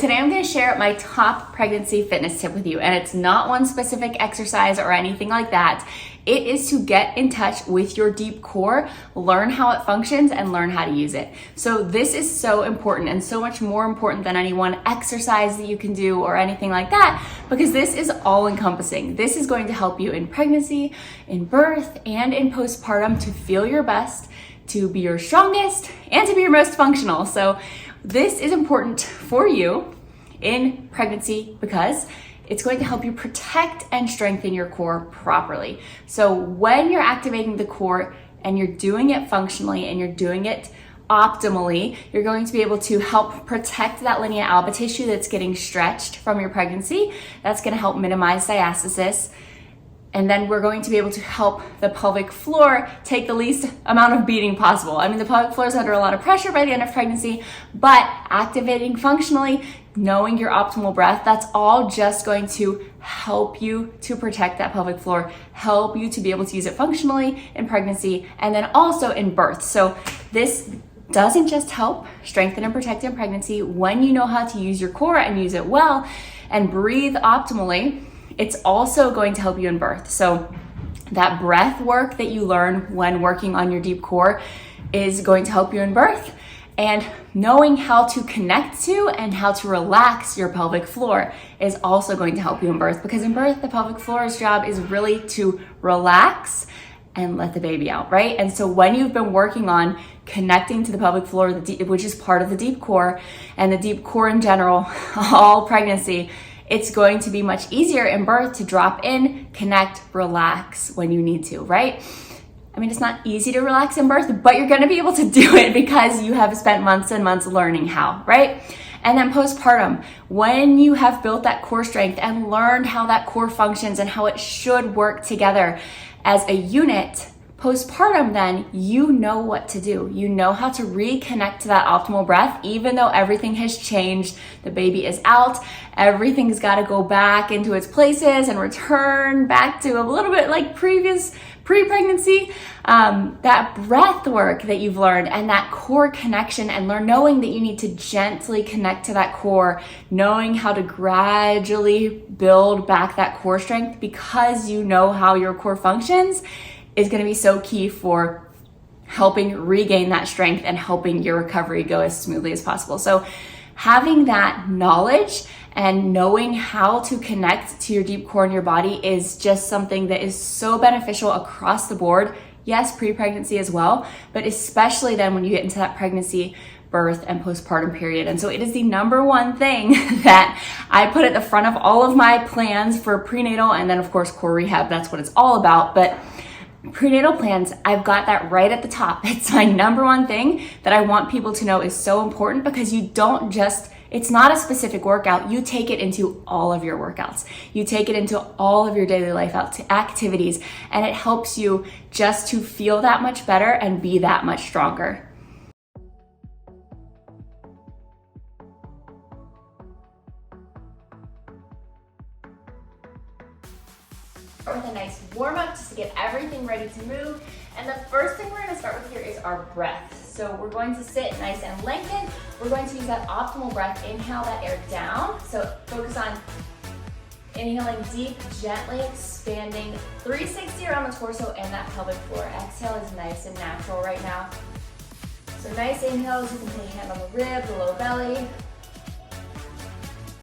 today I'm going to share my top pregnancy fitness tip with you, and it's not one specific exercise or anything like that. It is to get in touch with your deep core, learn how it functions, and learn how to use it. So this is so important and so much more important than any one exercise that you can do or anything like that, because this is all encompassing. This is going to help you in pregnancy, in birth, and in postpartum to feel your best, to be your strongest, and to be your most functional. So this is important for you in pregnancy because it's going to help you protect and strengthen your core properly. So when you're activating the core and you're doing it functionally and you're doing it optimally, you're going to be able to help protect that linea alba tissue that's getting stretched from your pregnancy. That's going to help minimize diastasis. And then we're going to be able to help the pelvic floor take the least amount of beating possible. I mean, the pelvic floor is under a lot of pressure by the end of pregnancy, but activating functionally, knowing your optimal breath, that's all just going to help you to protect that pelvic floor, help you to be able to use it functionally in pregnancy, and then also in birth. So this doesn't just help strengthen and protect in pregnancy. When you know how to use your core and use it well and breathe optimally, it's also going to help you in birth. So that breath work that you learn when working on your deep core is going to help you in birth. And knowing how to connect to and how to relax your pelvic floor is also going to help you in birth, because in birth, the pelvic floor's job is really to relax and let the baby out, right? And so when you've been working on connecting to the pelvic floor, which is part of the deep core, and the deep core in general, all pregnancy, it's going to be much easier in birth to drop in, connect, relax when you need to, right? I mean, it's not easy to relax in birth, but you're gonna be able to do it because you have spent months and months learning how, right? And then postpartum, when you have built that core strength and learned how that core functions and how it should work together as a unit, postpartum, then you know what to do. You know how to reconnect to that optimal breath, even though everything has changed. The baby is out. Everything's got to go back into its places and return back to a little bit like pre-pregnancy. That breath work that you've learned and that core connection and knowing that you need to gently connect to that core, knowing how to gradually build back that core strength because you know how your core functions, is going to be so key for helping regain that strength and helping your recovery go as smoothly as possible. So having that knowledge and knowing how to connect to your deep core in your body is just something that is so beneficial across the board. Yes, pre-pregnancy as well, but especially then when you get into that pregnancy, birth, and postpartum period. And so it is the number one thing that I put at the front of all of my plans for prenatal, and then of course core rehab, that's what it's all about. But prenatal plans, I've got that right at the top. It's my number one thing that I want people to know is so important, because you don't just, it's not a specific workout. You take it into all of your workouts. You take it into all of your daily life activities, and it helps you just to feel that much better and be that much stronger. With a nice warm up just to get everything ready to move. And the first thing we're going to start with here is our breath. So we're going to sit nice and lengthened. We're going to use that optimal breath. Inhale that air down. So focus on inhaling deep, gently expanding 360 around the torso and that pelvic floor. Exhale is nice and natural right now. So nice inhales. You can put a hand on the rib, the low belly.